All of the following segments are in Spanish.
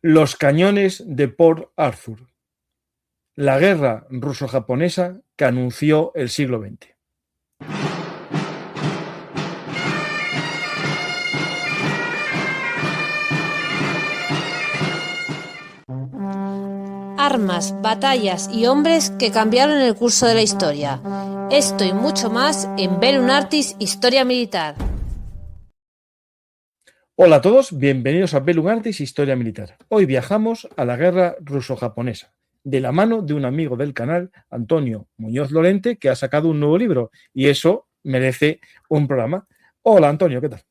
Los cañones de Port Arthur. La guerra ruso-japonesa que anunció el siglo XX. Armas, batallas y hombres que cambiaron el curso de la historia. Esto y mucho más en Bellum Artis Historia Militar. Hola a todos, bienvenidos a Bellum Artis Historia Militar. Hoy viajamos a la guerra ruso-japonesa, de la mano de un amigo del canal, Antonio Muñoz Lorente, que ha sacado un nuevo libro, y eso merece un programa. Hola Antonio, ¿qué tal?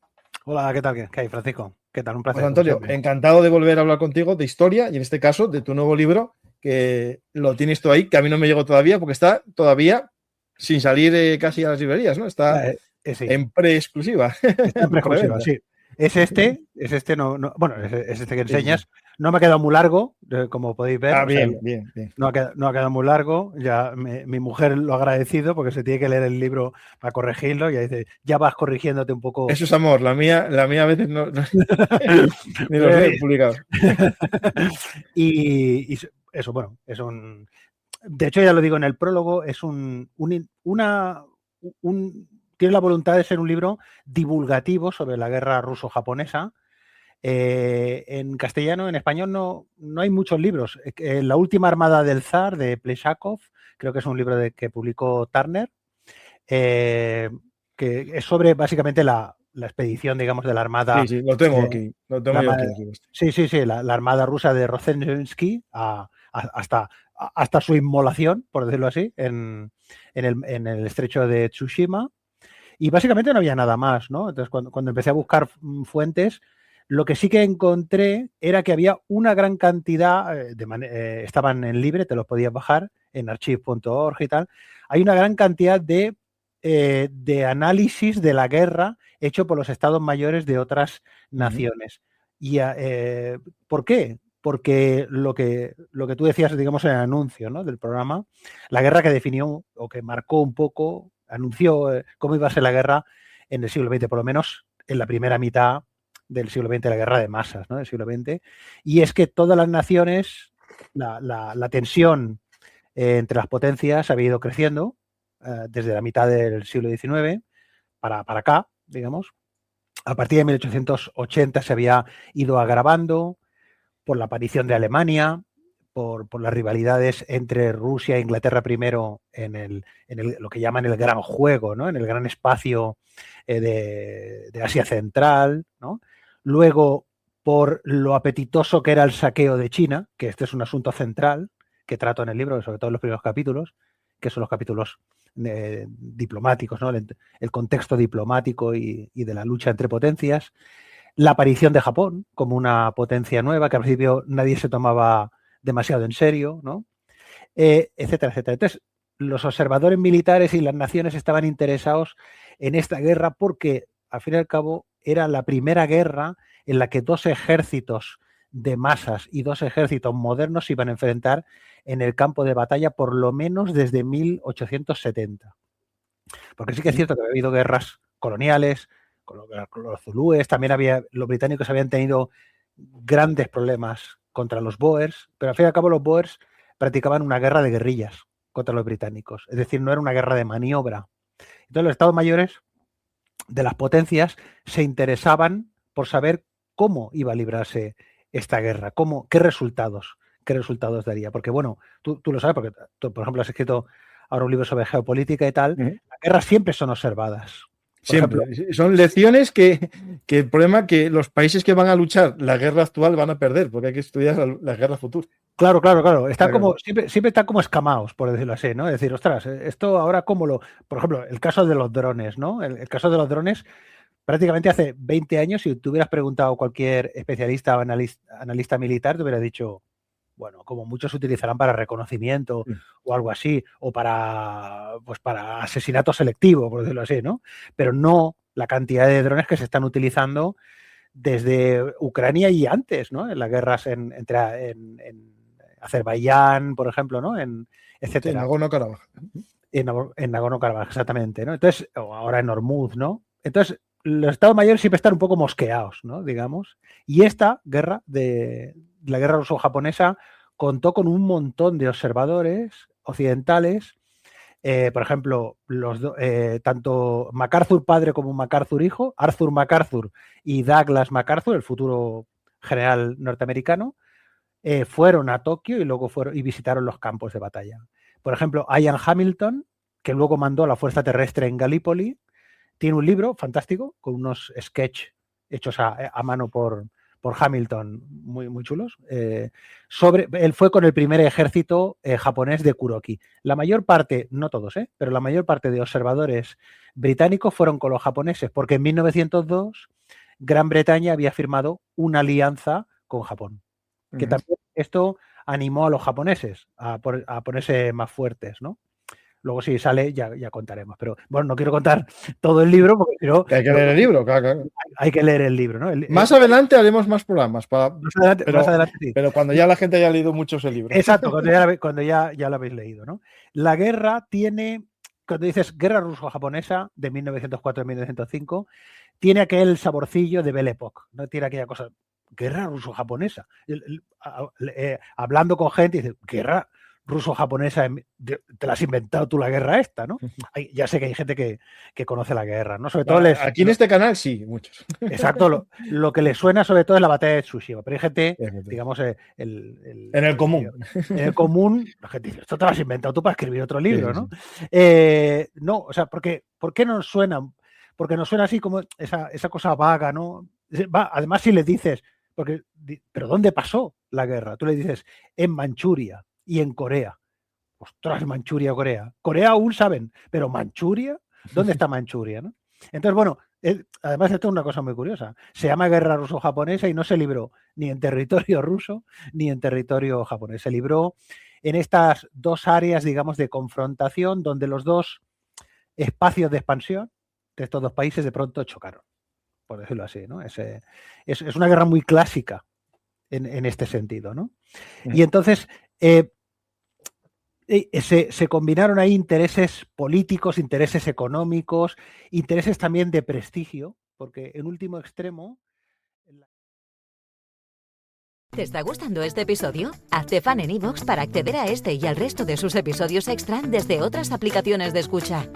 Hola, ¿qué tal? ¿Qué hay, Francisco? ¿Qué tal? Un placer. Pues Antonio, encantado de volver a hablar contigo de historia y en este caso de tu nuevo libro, que lo tienes tú ahí, que a mí no me llegó todavía porque está todavía sin salir casi a las librerías, ¿no? Está sí. en pre-exclusiva. Está en pre-exclusiva, sí. Es este que enseñas. Sí. No me ha quedado muy largo, como podéis ver. Bien. No ha quedado muy largo. Ya mi mujer lo ha agradecido porque se tiene que leer el libro para corregirlo. Y dice, ya vas corrigiéndote un poco. Eso es amor. La mía a veces no ni los he publicado. y eso, bueno, es un... De hecho, ya lo digo en el prólogo, es tiene la voluntad de ser un libro divulgativo sobre la guerra ruso-japonesa. En castellano, en español no hay muchos libros. La última armada del zar de Pleshakov, creo que es un libro que publicó Turner, que es sobre básicamente la expedición, digamos, de la armada. Sí, lo tengo aquí. Lo tengo yo aquí. Sí, la armada rusa de Rozhestvensky hasta su inmolación, por decirlo así, en el estrecho de Tsushima. Y básicamente no había nada más, ¿no? Entonces, cuando empecé a buscar fuentes, lo que sí que encontré era que había una gran cantidad, estaban en libre, te los podías bajar en archive.org y tal. Hay una gran cantidad de análisis de la guerra hecho por los estados mayores de otras naciones. Y ¿por qué? Porque lo que tú decías, digamos, en el anuncio, ¿no?, del programa, la guerra que definió o que marcó un poco, anunció cómo iba a ser la guerra en el siglo XX, por lo menos en la primera mitad del siglo XX, la guerra de masas, ¿no?, del siglo XX. Y es que todas las naciones, la tensión entre las potencias había ido creciendo desde la mitad del siglo XIX para acá, digamos. A partir de 1880 se había ido agravando por la aparición de Alemania, por las rivalidades entre Rusia e Inglaterra primero en lo que llaman el gran juego, ¿no?, en el gran espacio de Asia Central, ¿no? Luego, por lo apetitoso que era el saqueo de China, que este es un asunto central que trato en el libro, sobre todo en los primeros capítulos, que son los capítulos diplomáticos, ¿no?, el contexto diplomático y de la lucha entre potencias. La aparición de Japón como una potencia nueva que al principio nadie se tomaba demasiado en serio, ¿no? Etcétera, etcétera. Entonces, los observadores militares y las naciones estaban interesados en esta guerra porque, al fin y al cabo, era la primera guerra en la que dos ejércitos de masas y dos ejércitos modernos se iban a enfrentar en el campo de batalla por lo menos desde 1870. Porque sí que es cierto que había habido guerras coloniales, con los zulúes, también los británicos habían tenido grandes problemas contra los boers, pero al fin y al cabo los boers practicaban una guerra de guerrillas contra los británicos, es decir, no era una guerra de maniobra. Entonces los estados mayores de las potencias se interesaban por saber cómo iba a librarse esta guerra, qué resultados daría. Porque bueno, tú lo sabes, porque tú, por ejemplo, has escrito ahora un libro sobre geopolítica y tal. Las guerras siempre son observadas. Siempre. Son lecciones que el problema es que los países que van a luchar la guerra actual van a perder, porque hay que estudiar la guerra futura. Claro. Siempre están como escamados, por decirlo así, ¿no? Es decir, ostras, esto ahora por ejemplo, el caso de los drones, ¿no? El caso de los drones, prácticamente hace 20 años, si tú hubieras preguntado a cualquier especialista o analista militar, te hubiera dicho, bueno, como muchos se utilizarán para reconocimiento o algo así, o para asesinato selectivo, por decirlo así, ¿no? Pero no la cantidad de drones que se están utilizando desde Ucrania y antes, ¿no? En las guerras en Azerbaiyán, por ejemplo, ¿no? Etcétera. En Nagorno-Karabaj. En Nagorno-Karabaj, exactamente, ¿no? Entonces, o ahora en Hormuz, ¿no? Entonces, los estados mayores siempre están un poco mosqueados, ¿no?, digamos. Y esta guerra de la guerra ruso-japonesa contó con un montón de observadores occidentales. Por ejemplo, tanto MacArthur padre como MacArthur hijo, Arthur MacArthur y Douglas MacArthur, el futuro general norteamericano, fueron a Tokio y luego y visitaron los campos de batalla. Por ejemplo, Ian Hamilton, que luego mandó a la Fuerza Terrestre en Gallipoli, tiene un libro fantástico con unos sketches hechos a mano por Hamilton, muy, muy chulos. Él fue con el primer ejército japonés de Kuroki. La mayor parte, no todos, pero la mayor parte de observadores británicos fueron con los japoneses, porque en 1902 Gran Bretaña había firmado una alianza con Japón. Que también esto animó a los japoneses a ponerse más fuertes, ¿no? Luego si sale ya contaremos. Pero bueno, no quiero contar todo el libro porque si no... Hay que leer el libro, claro. Hay que leer el libro, ¿no? Más adelante haremos más programas. Más adelante, sí. Pero cuando ya la gente haya leído mucho ese libro. Exacto, cuando ya lo habéis leído, ¿no? La guerra tiene... Cuando dices guerra ruso-japonesa de 1904 a 1905, tiene aquel saborcillo de Belle Époque, ¿no? Tiene aquella cosa... Guerra ruso-japonesa. Hablando con gente, dice, guerra ruso-japonesa, te la has inventado tú la guerra esta, ¿no? Ya sé que hay gente que conoce la guerra, ¿no? Sobre todo aquí en este canal sí, muchos. Exacto, lo que le suena sobre todo es la batalla de Tsushima, pero hay gente, digamos, en el común. En el común, la gente dice, esto te lo has inventado tú para escribir otro libro, ¿no? No, o sea, ¿por qué nos suena? Porque nos suena así como esa cosa vaga, ¿no? Además, si le dices, ¿pero dónde pasó la guerra? Tú le dices, en Manchuria y en Corea. Ostras, Manchuria, Corea. Corea aún saben, pero Manchuria, ¿dónde está Manchuria? ¿No? Entonces, bueno, además esto es una cosa muy curiosa. Se llama guerra ruso-japonesa y no se libró ni en territorio ruso ni en territorio japonés. Se libró en estas dos áreas, digamos, de confrontación donde los dos espacios de expansión de estos dos países de pronto chocaron, por decirlo así, ¿no? Es una guerra muy clásica en este sentido, ¿no? Y entonces se combinaron ahí intereses políticos, intereses económicos, intereses también de prestigio, porque en último extremo... ¿Te está gustando este episodio? Hazte fan en iVoox para acceder a este y al resto de sus episodios extra desde otras aplicaciones de escucha.